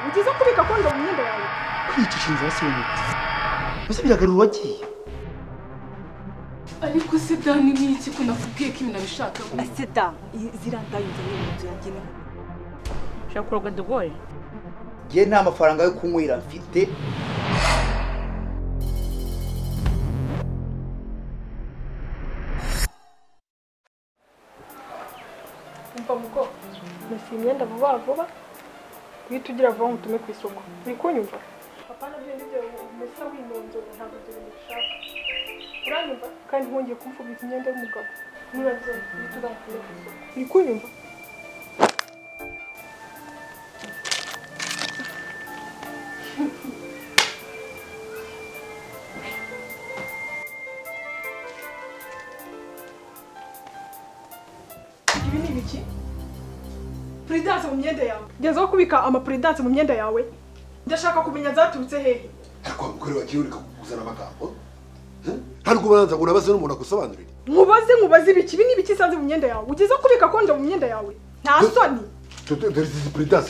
ugize kubika kondo mu myenda yawe kwicisha inzara si umuti bose biragarura wagiye ariko se Dani ni iki ko nakubwiye ko ibintu abishaka aseda zirandayinze n'ibintu yanjye no shakuroga dugoye ngiye nta mafaranga yo kunywera mfite umva muko nasi imyenda vuba vuba uhita ugira vuba mutume ku isoko uri kunyumva papa nabyo nibyo umesa winonzora ntabwo ibyo bishaka uranyumva kandi nkongeye kumfubiza imyenda y'umugabo nurazo uhita uzamutume ku isoko uri kunyumva ibi ni ibiki Prudence mu myenda yawe gezaho kubika amapuridanse mu myenda yawe ndashaka kumenya zaturutse hehe ariko mukore wagiye ureka kuzana amagambo hari kubanza ngo nabaze n'umuntu akusobanurira nkubaze ibiki ibi ni ibiki sanze mu myenda yawe ugezaho kubika konje mu myenda yawe nta soni dore izi prudence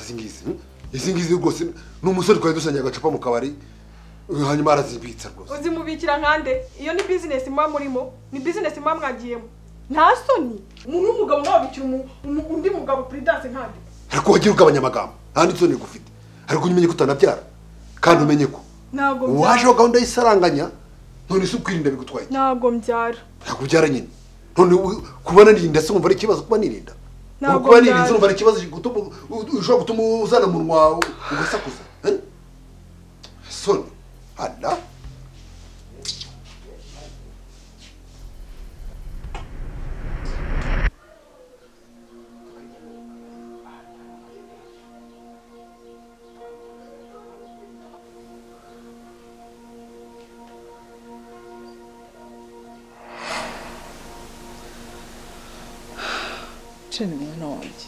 izi ngizi rwose n'umusore twari dusanye agacupa mu kabari hanyuma arazibitsa rwose uzimubikira nkande iyo ni business mwa murimo ni business mwa mwagiyemo nta soni umuntu w'umugabo wabikira undi mugabo Prudence nkande ariko wagiye ugabanya amagambo nta n'isoni gufite ariko umenye ko utanabyara kandi umenye ko ntago waje wa gahunda y'isaranganya none se ukwirinda bigutwaye ntago mbyara ntago byara nyine none kuba nirinda se umva ari ikibazo kuba nirinda kuba nirinda umva ari ikibazo ushobora gutuma uzana umunwa ugasakuza soni ala ni mwana wanjye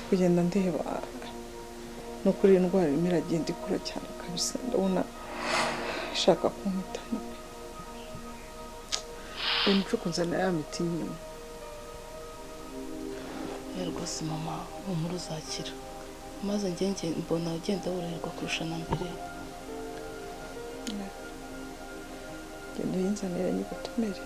kugenda ndeba no kuri indwara irimo iragenda ikura cyane kabisa ndabona ishaka kumpitana imico kunzana ya miti nyuma rwose mama umuri uzakira maze njye mbona ugenda woroherwa kurusha na mbere genda yinzanira nyigutumire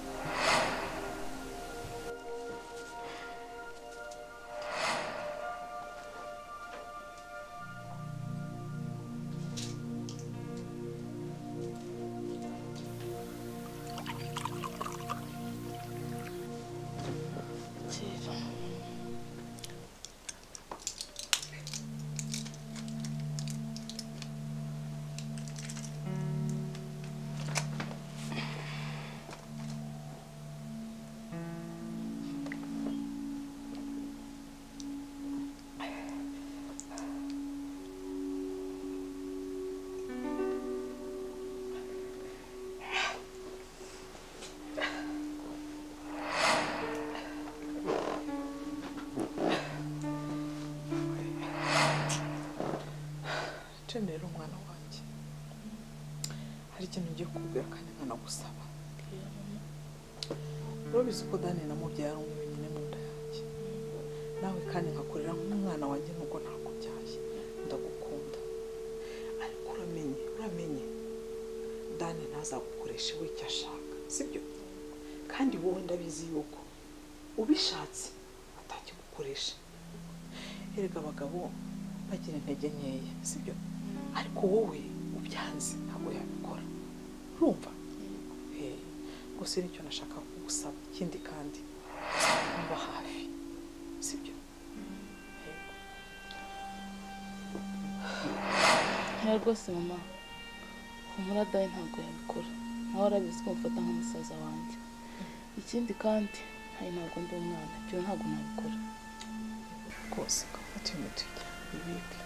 rero umwana wanjye hari ikintu ngiye kukubwira kandi nkanagusaba urabizi ko Dani namubyara wenyine mu nda yanjye nawe kandi nkakorera nk'umwana wanjye nuko nakubyaye ndagukunda ariko uramenye Dani ntazagukoresha we icyo ashaka sibyo kandi wowe ndabizi yuko ubishatse atakigukoresha erega abagabo bagira intege nkeya sibyo ariko wowe ubyanze ntabwo yabikora urumva gusa nicyo nashaka kugusaba ikindi kandi mba hafi sibyo rwose mama humura Dani ntabwo yabikora nawe arabizi ko mufata nk'umusaza wanjye ikindi kandi hari ntabwo ndi umwana ibyo ntabwo nabikora rwose gafata imiti ibike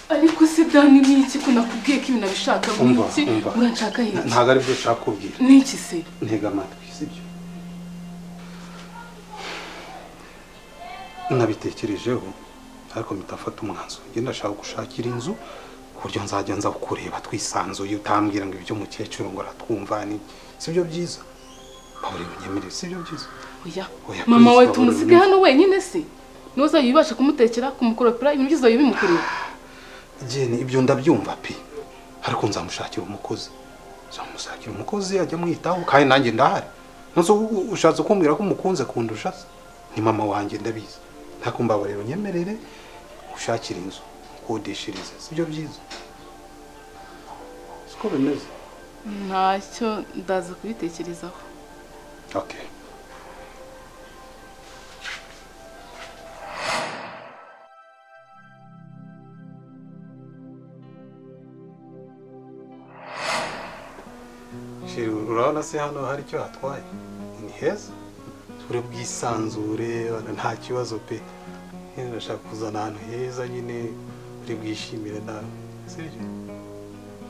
ariko se Dani ni iki ko nakubwiye ko ibintu abishaka iki uranshaka iki ntago ari byo ushaka kubwira ni iki se ntega amatwi sibyo nabitekerejeho ariko mitafata umwanzuro ngenda ndashaka gushakira inzu kuburyo nzajya nza kureba twisanzuye utambwira ngo ibyo mukecuru ngo aratwumva ni sibyo byiza Pawuri unyemerere sibyo byiza oya mama we tumusige hano wenyine si nuza yibasha kumutekera kumukoropera ibintu byiza bimukurira Jeni ibyo ndabyumva pe ariko nzamushakira umukozi ajya mwitaho kandi nanjye ndahari nzo ushatse kumbwira ko umukunze kundusha ni mama wanjye ndabizi ntakumba rero nyemerere ushakira inzu kodeshirize sibyo byiza siko bimeze ntacyo ndaza kubitekerezaho okay urabona se hano hari icyo hatwaye ni heza uri bwisanzure nta kibazo pe ndashaka kuzana ahantu heza nyine uri bwishimire nawe sibyo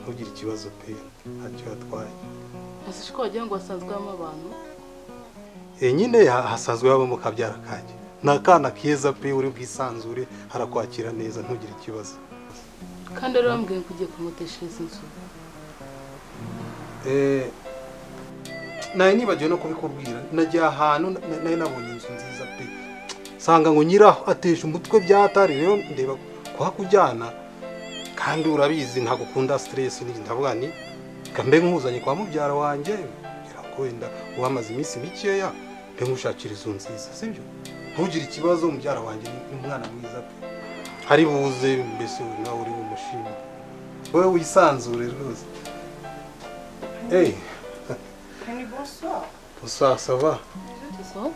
ntugire ikibazo pe ntacyo hatwaye ese ko wagira ngo hasanzwe habamo abantu nyine hasanzwe habamo kabyara kanjye ni akana keza pe uri bwisanzure harakwakira neza ntugire ikibazo kandi rero bambwiye ko ugiye kumuteshereza inzu nawe nibagiwe no kubikubwira nagiye ahantu nawe nabonye inzu nziza pe sanga ngo nyiraho atesha umutwe byatari rero ndeba kuhakujyana kandi urabizi ntabwo ukunda stress ni ndavuga ni kambe nkuzanye kwa mubyara wanjye ngira ngo wenda ubamaze iminsi mikeya mbe ngushakira inzu nziza sibyo ntugire ikibazo mubyara wanjye ni umwana mwiza pe hari buze mbese nawe uri umushimire wowe wisanzure rwose hey bonsoir. Bonsoir, ça va? Bonsoir.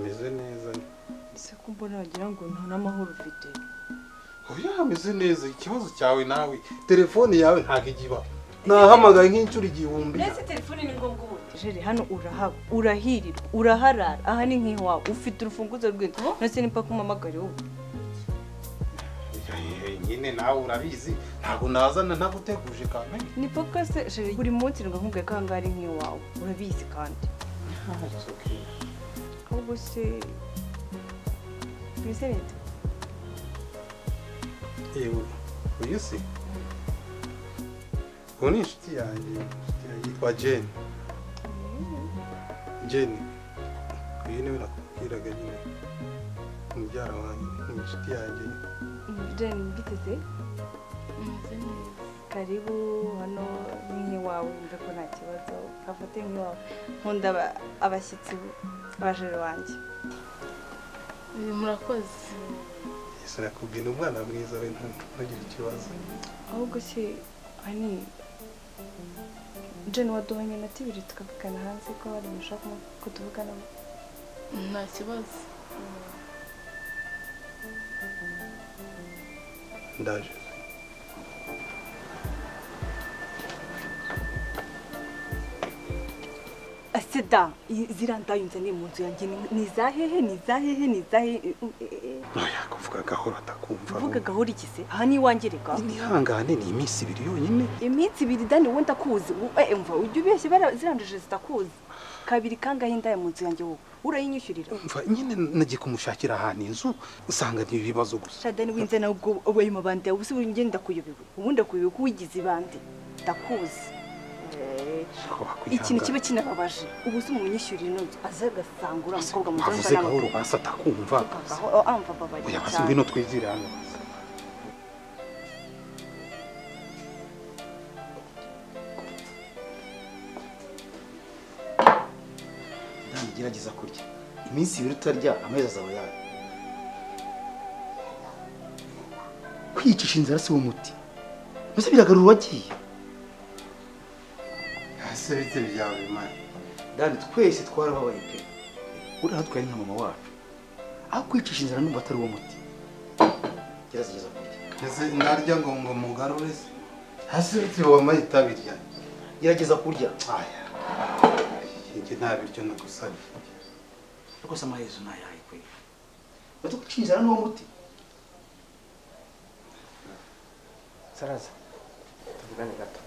Meze neza. Ese ko mbona wagira ngo nta n'amahoro ufite. Oya meze neza ikibazo cyawe nawe telefone yawe ntago igiba. Nahamagaye nk'incuro igihumbi. Ese telefone ni ngombwa ubuti. Jeri hano urahaba, urahirirwa, uraharara. Aha ni nk'iwawe ufite urufunguzo rw'inzu. Nase nimpa kumamagare wowe. Nyine nawe urabizi ntago nazana ntaguteguje kamenya ni paka se Jeri buri munsi ngo nkubwe ko hanga ari nk'iwawe urabizi kandi ahubwo se biserete uyu se ubu ni inshuti yanjye yitwa Jane uyu niwe nakubwiraga nyine umubyara wanjye ni inshuti yanjye Jane biteze karibu hano nk'iwawe mve ko nta kibazo kafate nk'iwawe nkunda abashyitsi bajere wanjye murakoze ese nakubwira umwana mwiza we ntugire ikibazo ahubwo se ani Jane waduhanye na tibiri tukavugana hanze ko bari mushaka ko tuvugana nta kibazo ndaje aseda zirandayunze ni mu nzu yanjye ni zahehe oya kuvuga gahoro atakumva uvuga gahoro ikise aha ni wangereka nihangane ni iminsi ibiri yonyine iminsi ibiri dani wowe ndakuzi umva ujye ubeshye ziranduje zitakuzi kabiri kangahe ndaya mu nzu yanjye wowe urayinyishyurira umva nyine nagiye kumushakira ahantu inzu usanga ni ibibazo gusa shadani winze nawe ubwo ubaye mu bandi ubu se ngende ndakuyobewe ubu ndakuyobewe ko wigize ibandi ndakuzi ikintu kibe kinababaje ubu se umunyishyurira ino aza agasangura umukobwa mu nzu gahoro basa atakumva amva babari oya basi ngwino twizire hano gerageza kurya iminsi ibiri utarya amezi azaba yawe kwiyicisha inzara si wo muti mbese biragarura uwagiye ese bite byawe mani dani twese twarababaye pe uriya natwe ari nka mama wacu aho kwiyicisha inzara numva atari wo muti gerageza kurya ese ndarya ngo mugarure se hasi bite wamaye itabi ryanjye gerageza kurya aya njye nta biryo nagusabye rwose amaherezo ntayaye kwe bato kwiyicisha inzara ni wo muti saraza tuvugane gato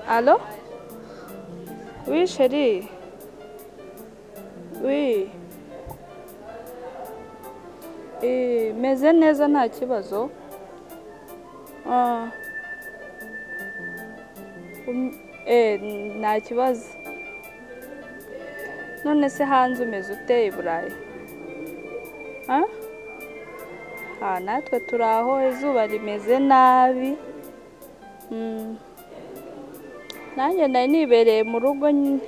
Allô? Oui, chérie. Oui. Meze neza nta kibazo. Nta kibazo. None se hanze umeze ute i Burayi? Natwe turi aho izuba rimeze nabi. Nanjye nari nibereye mu rugo nyine.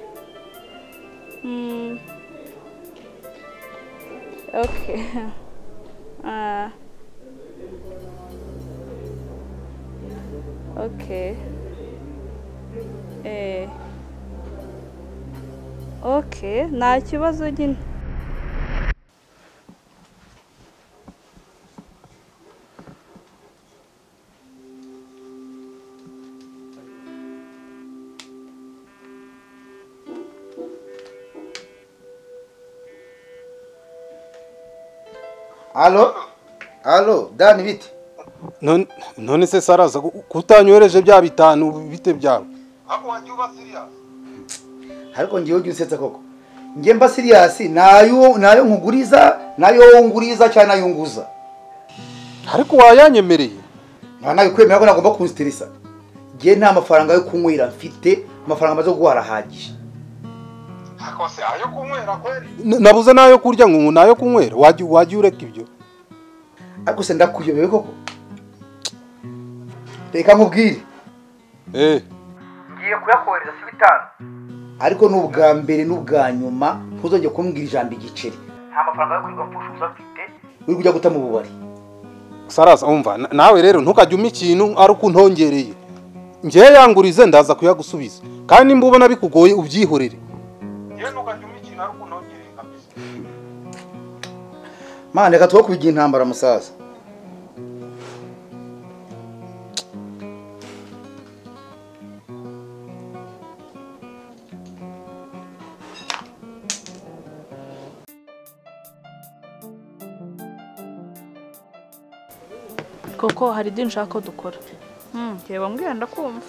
Okay. Okay. Okay, nta kibazo nyine. Alo, Dani bite? None se Saraza kutanyohereje bya bitanu bite byawe? Ako wagiye uba serious? Ariko ngiye ugiye usetsa koko. Ngiye mba serious nayo nkuguriza, nayo nguriza cyane nayo nguza. Ariko wayanyemereye? Nayo kwemera ko nagomba kunstressa. Ngiye nta mafaranga yo kunywera mfite, amafaranga amaze guharahagije. Akose ayo kunywera kweri? Nabuze nayo kurya ngo nayo kunywera, wagiye ureka ibyo. Ariko se ndakuyobeye koko. Reka nkubwire. Ngiye kuyakohereza si bitanu. Ariko n'ubwa mbere n'ubwa nyuma ntuzongeye kumbwira ijambo igiceri. Nta mafaranga yo kwiga mfusha uzafite. Uri kujya guta mu bubari. Saraza umva nawe rero ntukajye ikintu ari uko ntongereye. Ngiye yangurize ndaza kuyagusubiza. Kandi nimba ubona bikugoye ubyihorere. Ngiye ntukajye ikintu ari uko ntongereye kabisa. Mane reka two kubigira intambara musaza. Koko hari idini nshaka ko dukora. Reba mbwira ndakumva.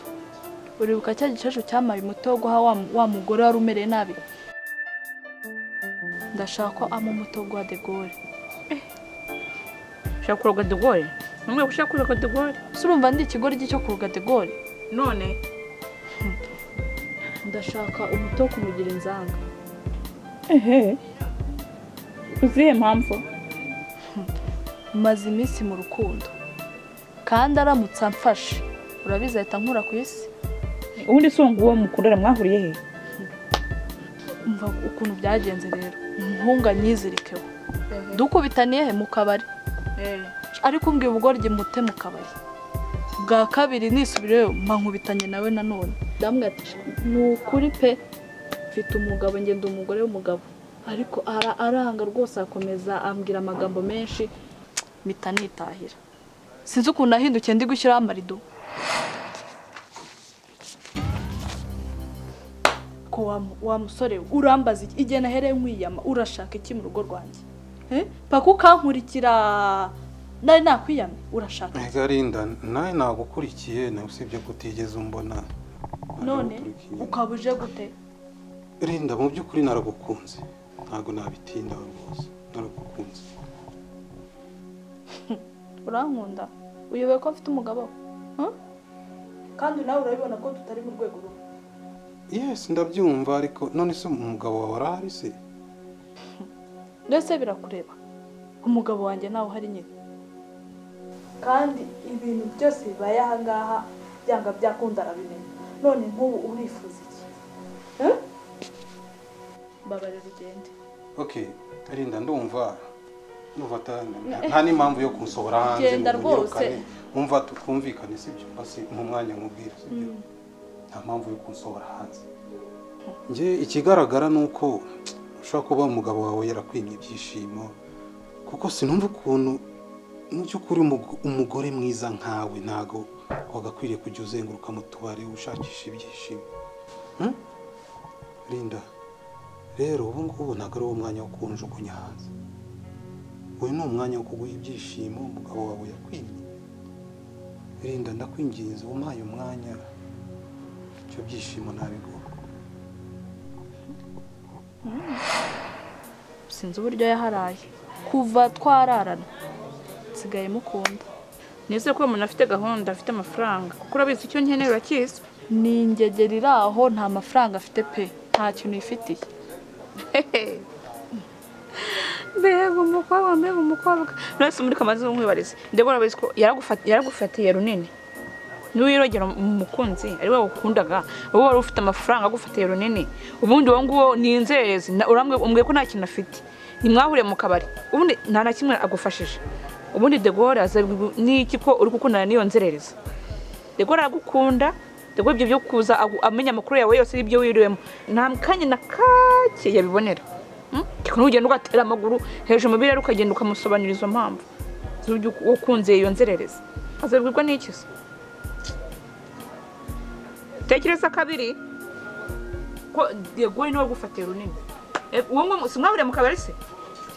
Uribuka cya gicesho cyamaye umuto wo guha wa mugore wari umereye nabi. Ndashaka ko ama umuto gwa De Gaulle. Ushaka kuroga De Gaulle? Numwe ushaka kuroga De Gaulle? Surumva ndi ikigori cyo kuroga De Gaulle. None ndashaka umuto wo kumugira inzanga. Uziye mpamvu? Maze iminsi mu rukundo. Kandi aramutse amfashe urabiza ahita nkura ku isi. Ubundi songa uwo mukundana mwahuriye he? Umva ukuntu byagenze rero. Umuhunga nyizirikeho. Dukubitaniye he mu kabari. Ariko mbwiye ubugoryi mute mu kabari. Bwa kabiri nisubireyo mankubitanye nawe nanone. Ndambwira ati nukuri pe mfite umugabo ngende umugore w'umugabo. Ariko aranga rwose akomeza ambwira amagambo menshi mpita nitahira. Sinzi ukuntu ahindukiye ndi gushyiraho amarido. Ko wa musore urambaza iki igihe nahereye nkwiyama urashaka iki mu rugo rwanjye? Paka ukankurikira nari nakwiyame urashaka. Garinda nawe nagukurikiye nawe usibye kutigeze umbona. None ukabuje gute? Rinda mu by'ukuri naragukunze. Ntago nabitinda rwose. Naragukunze. Urankunda? Uyobewe ko mfite umugabo? Kandi nawe urabibona ko tutari mu rwego rumwe. Yes, ndabyumva ariko none se umugabo wawe arahari se? Ndetse birakureba. Umugabo wanjye nawe hari nyine. Kandi ibintu byose bibaye aha ngaha byanga byakunda arabimenya. None nk'ubu urifuza iki? Babarira ugende. Okay, Rinda ndumva nta n'impamvu yo kunsohora hanze. Genda rwose. Umva tukumvikane sibyo? Basi mu mwanya nkubwira sibyo? Nta mpamvu yo kunsohora hanze. Nge ikigaragara nuko ushaka kuba umugabo wawe yarakwimye ibyishimo kuko sinumva ukuntu mu by'ukuri umugore mwiza nkawe ntago wagakwiriye kujya uzenguruka mu tubari ushakisha ibyishimo. Rinda rero ubu ngubu ntago ari umwanya wo kunjugunya hanze. Uyu ni umwanya wo kuguha ibyishimo umugabo wawe yakwimye. Rinda ndakwinginze umpaye umwanya ibyo byishimo nabiguha. sinzi uburyo yaharaye kuva twararana nsigaye mukunda. Nise ko umuntu afite gahunda, afite amafaranga, kuko urabizi icyo nkeneye urakizi. Ni ingegera iri aho nta mafaranga afite pe, nta kintu yifitiye. Mbega umukobwa. Nese muri kamaze umwibarize. Ndego urabizi ko yaragufatiye runini. Niwirogera umukunzi ari we ukundaga, wowe wari ufite amafaranga agufatiye runini. Ubundi wo nguwo ni inzerezi, umbwiye ko nta kintu afite. Nimwahuriye mu kabari. Ubundi nta na kimwe agufashije. Ubundi Degora azabwi n'iki ko uri gukundana n'iyo nzerereza. Degora aragukunda, Degora ibyo byo kuza amenya amakuru yawe yose ibyo wiriwemo. Nta kanya na kake yabibonera. Kiko ugenda ugatera amaguru hejuru mu birere ukagenda ukamusobaniriza impamvu z'uburyo ukunze iyo nzerereza. Azabwirwa n'iki se? Tekereza kabiri ko Degora niwe gufatiye runini. Uwo simwabure mu kabari se?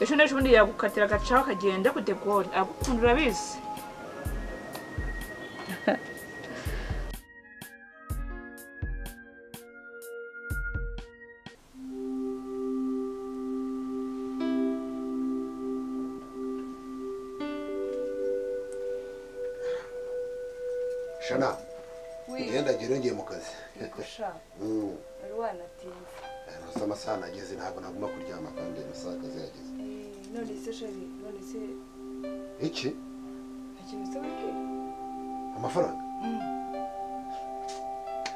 Ejo n'ejo bundi yagukatira agacaho kagenda ku Degora agukunda urabizi. Shana ngenda ngiye mu kazi. Arwana tinze. Nasa amasaha nageze ntabwo naguma kuryama kandi amasaha akazi yageze. None se sheri, none se Iki? ikintu se wiki? Amafaranga?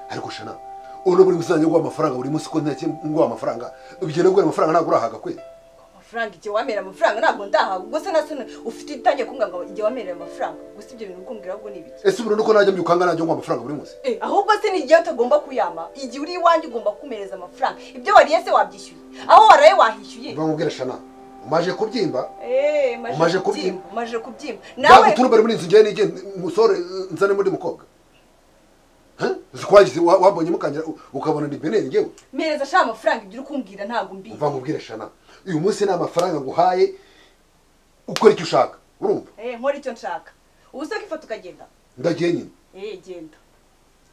Ariko Shana, uno buri gusanya ngo amafaranga buri munsi ko ntacyo ngo amafaranga. Ubigene ngo amafaranga ntabwo urahaga kwe. Amafaranga ije wamera amafaranga ntabwo ndaha. Ubwo se nasone ufite itangiye kunga ngo ije wamera amafaranga. Gusa ibyo bintu ukumbwira ubwo nibiki? Ese ubuno nuko najya mbyukanga najya ngo amafaranga buri munsi. Ahubwo se ni igihe utagomba kuyama. Igihe uri iwanjye ugomba kumereza amafaranga. Ibyo wariye se wabyishyuye. Aho waraye wahishyuye. Bamubwira Shana. Umaje kubyimba? Maje kubyimba. Nawe turumbere muri inzu ngiye nige musore nzane muri mukobwa. Zikwagize wabonye mukangira ukabona ni benene ngewe. Mereza sha amafaranga ibyo uri kumbwira ntago mbi. Umva mubwire Shana. Uyu munsi na amafaranga nguhaye ukora icyo ushaka. Urumva? Nkora icyo nshaka. Ubu se kifata ukagenda. Ndagiye nyine. Genda.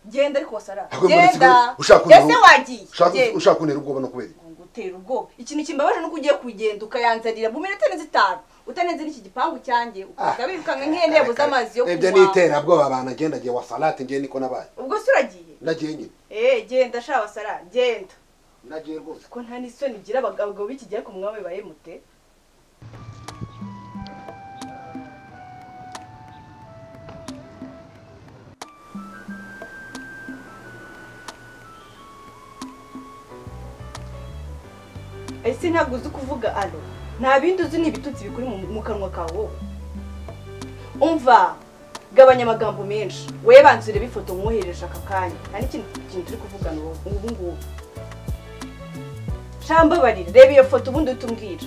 Genda ariko wasara. Genda. Ese wagiye. Ushaka kunera ubwoba no kubera. Ngutera ubwoba. Ikintu kimbabaje nuko ugiye kugenda ukayanzanira mu minota 5. Utanenze n'iki gipangu cyanjye ukaza birukanga nk'intebo z'amazi yo kunywa. Ebyo nitera bwoba abana agenda agiye wa salate ngiye niko nabaye. Ubwo se uragiye? Ndagiye nyine. Genda sha wasara. Genda. Nagiye rwose. Ko nta n'isoni gira abagabo b'iki gihe ku mwawe bayemute. Ese ntabwo uzi kuvuga alo. Nta bindi uzi n'ibitutsi bikuri mu kanwa kawo. Umva, gabanya amagambo menshi. We banzire bifoto mwohereje aka kanya. Nta n'ikintu turi kuvugana ubu ngubu. Shamba barira, reba iyo foto ubundi utumbwira.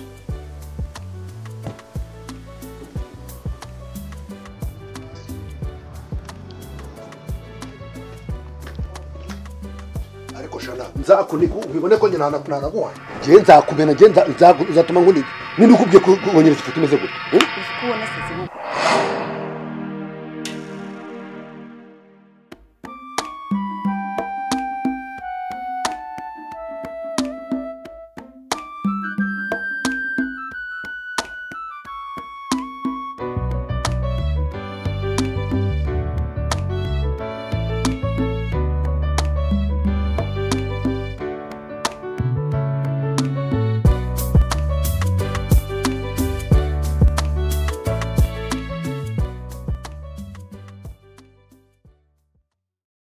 Ariko Shana, nzakuniku ubibone ko nyina nanaguha. Nzakumena nzatuma nguni. Nindi ukubye kubonyera ifoto imeze gute? Kubona seze